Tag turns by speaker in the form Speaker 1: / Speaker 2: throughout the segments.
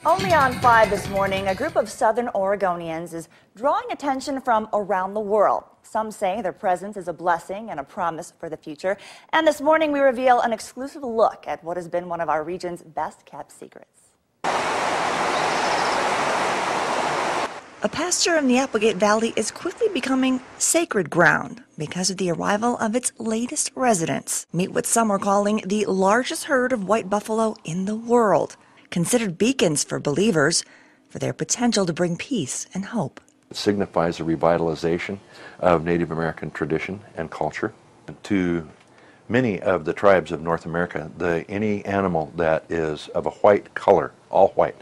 Speaker 1: Only on 5 this morning, a group of Southern Oregonians is drawing attention from around the world. Some say their presence is a blessing and a promise for the future. And this morning, we reveal an exclusive look at what has been one of our region's best-kept secrets. A pasture in the Applegate Valley is quickly becoming sacred ground because of the arrival of its latest residents. Meet what some are calling the largest herd of white buffalo in the world, considered beacons for believers for their potential to bring peace and hope.
Speaker 2: It signifies a revitalization of Native American tradition and culture. To many of the tribes of North America, any animal that is of a white color, all white,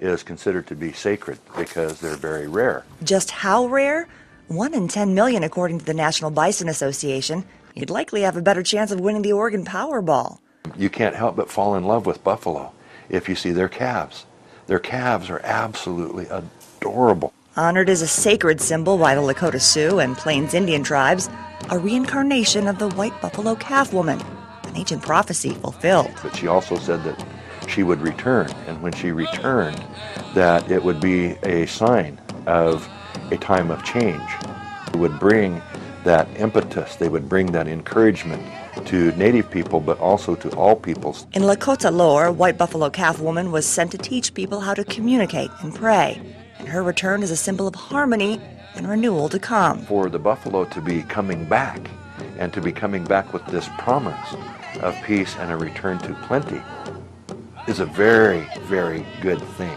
Speaker 2: is considered to be sacred because they're very rare.
Speaker 1: Just how rare? 1 in 10 million according to the National Bison Association. You'd likely have a better chance of winning the Oregon Powerball.
Speaker 2: You can't help but fall in love with buffalo if you see their calves. Their calves are absolutely adorable.
Speaker 1: Honored as a sacred symbol by the Lakota Sioux and Plains Indian tribes, a reincarnation of the white buffalo calf woman, an ancient prophecy fulfilled.
Speaker 2: But she also said that she would return, and when she returned, that it would be a sign of a time of change. It would bring that impetus, they would bring that encouragement to Native people, but also to all peoples.
Speaker 1: In Lakota lore, white buffalo calf woman was sent to teach people how to communicate and pray. And her return is a symbol of harmony and renewal to come.
Speaker 2: For the buffalo to be coming back, and to be coming back with this promise of peace and a return to plenty, is a very, very good thing.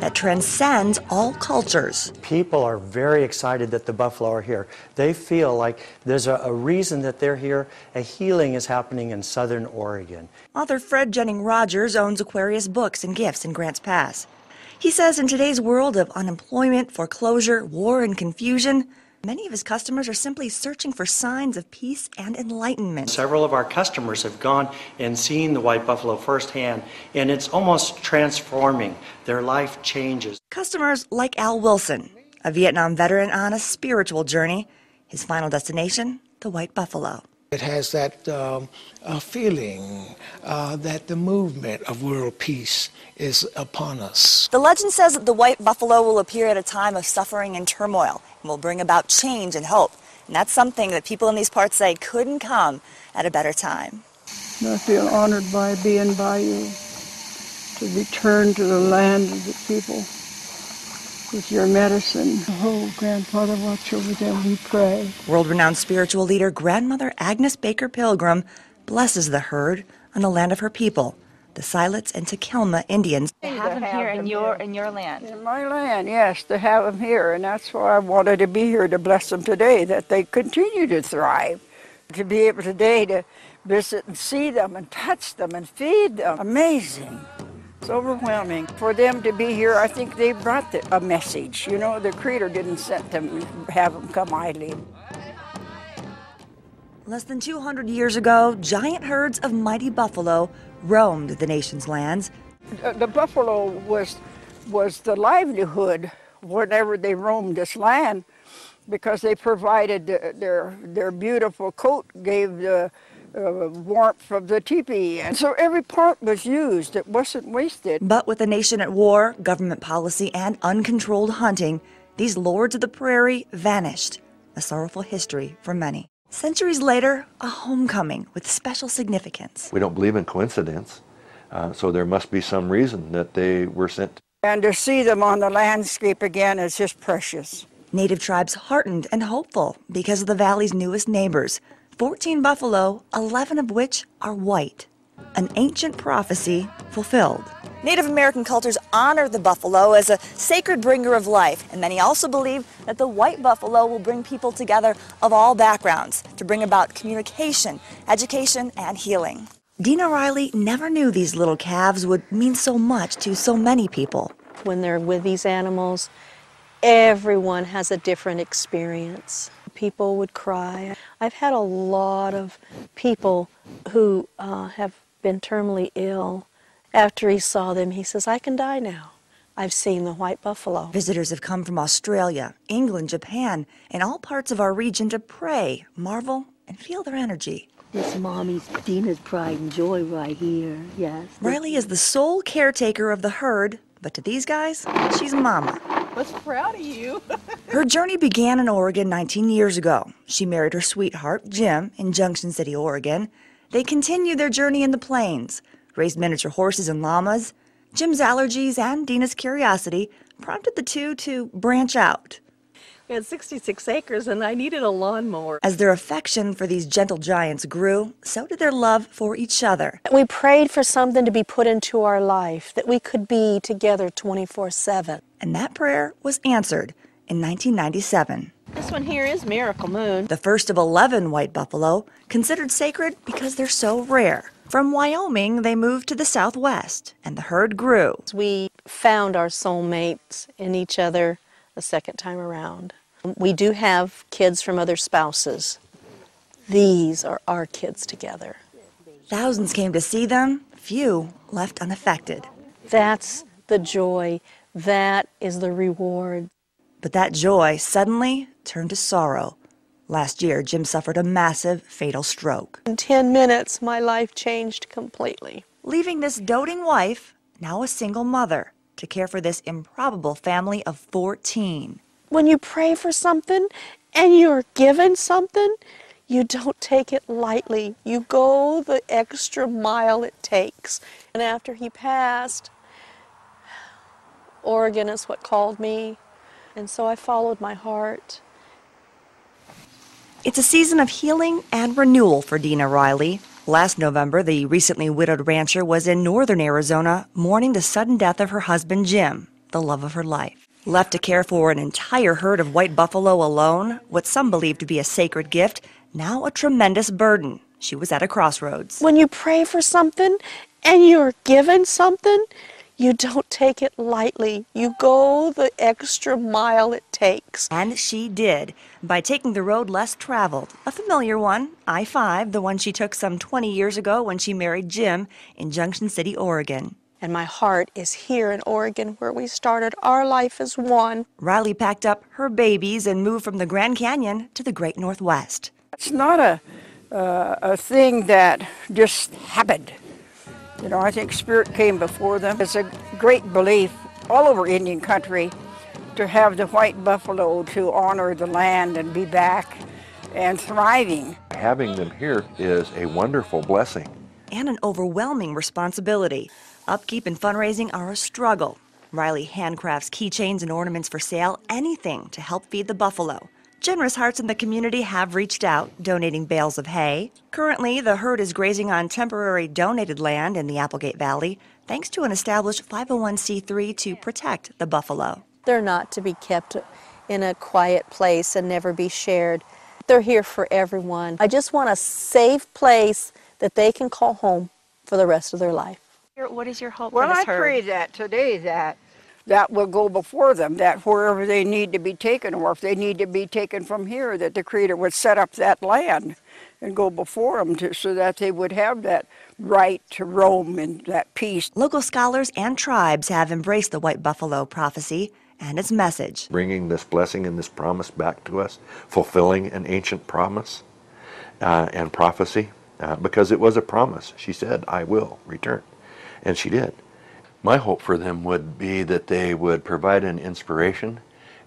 Speaker 1: That transcends all cultures.
Speaker 3: People are very excited that the buffalo are here. They feel like there's a reason that they're here. A healing is happening in Southern Oregon.
Speaker 1: Author Fred Jennings Rogers owns Aquarius Books and Gifts in Grants Pass. He says in today's world of unemployment, foreclosure, war, and confusion, many of his customers are simply searching for signs of peace and enlightenment.
Speaker 3: Several of our customers have gone and seen the white buffalo firsthand, and it's almost transforming. Their life changes.
Speaker 1: Customers like Al Wilson, a Vietnam veteran on a spiritual journey. His final destination, the white buffalo.
Speaker 4: It has that feeling that the movement of world peace is upon us.
Speaker 1: The legend says that the white buffalo will appear at a time of suffering and turmoil and will bring about change and hope. And that's something that people in these parts say couldn't come at a better time.
Speaker 5: I feel honored by being by you, to return to the land of the people with your medicine. Oh, Grandfather, watch over them, we pray.
Speaker 1: World-renowned spiritual leader Grandmother Agnes Baker Pilgrim blesses the herd on the land of her people, the Siletz and Takelma Indians.
Speaker 6: They have them here in your land.
Speaker 5: In my land, yes, to have them here, and that's why I wanted to be here to bless them today, that they continue to thrive. To be able today to visit and see them and touch them and feed them. Amazing. It's overwhelming. For them to be here, I think they brought a message. You know, the Creator didn't send them, have them come idly.
Speaker 1: Less than 200 years ago, giant herds of mighty buffalo roamed the nation's lands.
Speaker 5: The buffalo was the livelihood whenever they roamed this land, because they provided their beautiful coat, gave the warmth of the teepee, and so every part was used. It wasn't wasted.
Speaker 1: But with the nation at war, government policy, and uncontrolled hunting, these lords of the prairie vanished. A sorrowful history for many. Centuries later, a homecoming with special significance.
Speaker 2: We don't believe in coincidence, so there must be some reason that they were sent.
Speaker 5: And to see them on the landscape again is just precious.
Speaker 1: Native tribes heartened and hopeful because of the valley's newest neighbors. 14 buffalo, 11 of which are white. An ancient prophecy fulfilled. Native American cultures honor the buffalo as a sacred bringer of life, and many also believe that the white buffalo will bring people together of all backgrounds to bring about communication, education, and healing. Dina Riley never knew these little calves would mean so much to so many people.
Speaker 7: When they're with these animals, everyone has a different experience. People would cry. I've had a lot of people who have been terminally ill. After he saw them, he says, I can die now. I've seen the white buffalo. Visitors have come from Australia, England, Japan, and all parts of our region to pray, marvel, and feel their energy.
Speaker 8: This Mommy's Dina's pride and joy right here, yes.
Speaker 1: Riley is the sole caretaker of the herd, but to these guys, she's Mama.
Speaker 6: I was proud of you.
Speaker 1: Her journey began in Oregon 19 years ago. She married her sweetheart, Jim, in Junction City, Oregon. They continued their journey in the plains, raised miniature horses and llamas. Jim's allergies and Dina's curiosity prompted the two to branch out.
Speaker 8: We had 66 acres and I needed a lawnmower.
Speaker 1: As their affection for these gentle giants grew, so did their love for each other.
Speaker 7: We prayed for something to be put into our life, that we could be together 24/7.
Speaker 1: And that prayer was answered in 1997.
Speaker 8: This one here is Miracle Moon.
Speaker 1: The first of 11 white buffalo, considered sacred because they're so rare. From Wyoming, they moved to the Southwest, and the herd grew.
Speaker 7: We found our soulmates in each other a second time around. We do have kids from other spouses. These are our kids together.
Speaker 1: Thousands came to see them, few left unaffected.
Speaker 7: That's the joy. That is the reward.
Speaker 1: But that joy suddenly turned to sorrow. Last year, Jim suffered a massive, fatal stroke.
Speaker 7: In 10 minutes, my life changed completely.
Speaker 1: Leaving this doting wife, now a single mother, to care for this improbable family of 14.
Speaker 7: When you pray for something and you're given something, you don't take it lightly. You go the extra mile it takes. And after he passed, Oregon is what called me, and so I followed my heart.
Speaker 1: It's a season of healing and renewal for Dina Riley. Last November, the recently widowed rancher was in northern Arizona mourning the sudden death of her husband, Jim, the love of her life. Left to care for an entire herd of white buffalo alone, what some believe to be a sacred gift, now a tremendous burden. She was at a crossroads.
Speaker 7: When you pray for something and you're given something, you don't take it lightly. You go the extra mile it takes.
Speaker 1: And she did, by taking the road less traveled, a familiar one, I-5, the one she took some 20 years ago when she married Jim in Junction City, Oregon.
Speaker 7: And my heart is here in Oregon, where we started our life as one.
Speaker 1: Riley packed up her babies and moved from the Grand Canyon to the Great Northwest.
Speaker 5: It's not a thing that just happened. You know, I think Spirit came before them. It's a great belief all over Indian country to have the white buffalo to honor the land and be back and thriving.
Speaker 2: Having them here is a wonderful blessing.
Speaker 1: And an overwhelming responsibility. Upkeep and fundraising are a struggle. Riley handcrafts keychains and ornaments for sale, anything to help feed the buffalo. Generous hearts in the community have reached out, donating bales of hay. Currently, the herd is grazing on temporary donated land in the Applegate Valley, thanks to an established 501c3 to protect the buffalo.
Speaker 7: They're not to be kept in a quiet place and never be shared. They're here for everyone. I just want a safe place that they can call home for the rest of their life.
Speaker 6: What is your hope
Speaker 5: Well,
Speaker 6: for this
Speaker 5: I
Speaker 6: herd?
Speaker 5: pray that today that will go before them, that wherever they need to be taken, or if they need to be taken from here, that the Creator would set up that land and go before them so that they would have that right to roam and that peace.
Speaker 1: Local scholars and tribes have embraced the white buffalo prophecy and its message.
Speaker 2: Bringing this blessing and this promise back to us, fulfilling an ancient promise and prophecy, because it was a promise. She said, I will return, and she did. My hope for them would be that they would provide an inspiration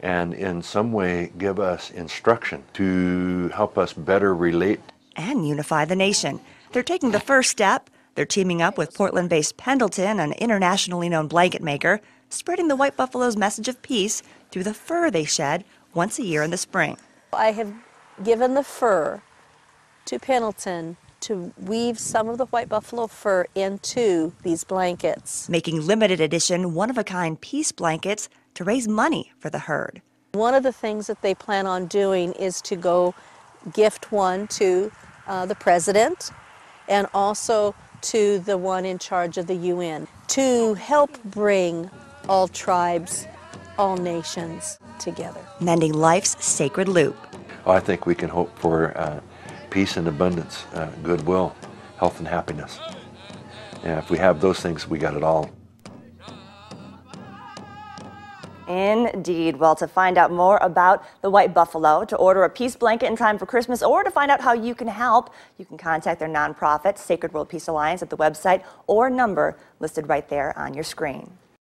Speaker 2: and in some way give us instruction to help us better relate.
Speaker 1: And unify the nation. They're taking the first step. They're teaming up with Portland-based Pendleton, an internationally known blanket maker, spreading the white buffalo's message of peace through the fur they shed once a year in the spring.
Speaker 7: I have given the fur to Pendleton to weave some of the white buffalo fur into these blankets.
Speaker 1: Making limited edition, one-of-a-kind peace blankets to raise money for the herd.
Speaker 7: One of the things that they plan on doing is to go gift one to the president and also to the one in charge of the UN to help bring all tribes, all nations together.
Speaker 1: Mending life's sacred loop.
Speaker 2: I think we can hope for peace and abundance, goodwill, health and happiness. And if we have those things, we got it all.
Speaker 1: Indeed. Well, to find out more about the white buffalo, to order a peace blanket in time for Christmas, or to find out how you can help, you can contact their nonprofit, Sacred World Peace Alliance, at the website or number listed right there on your screen.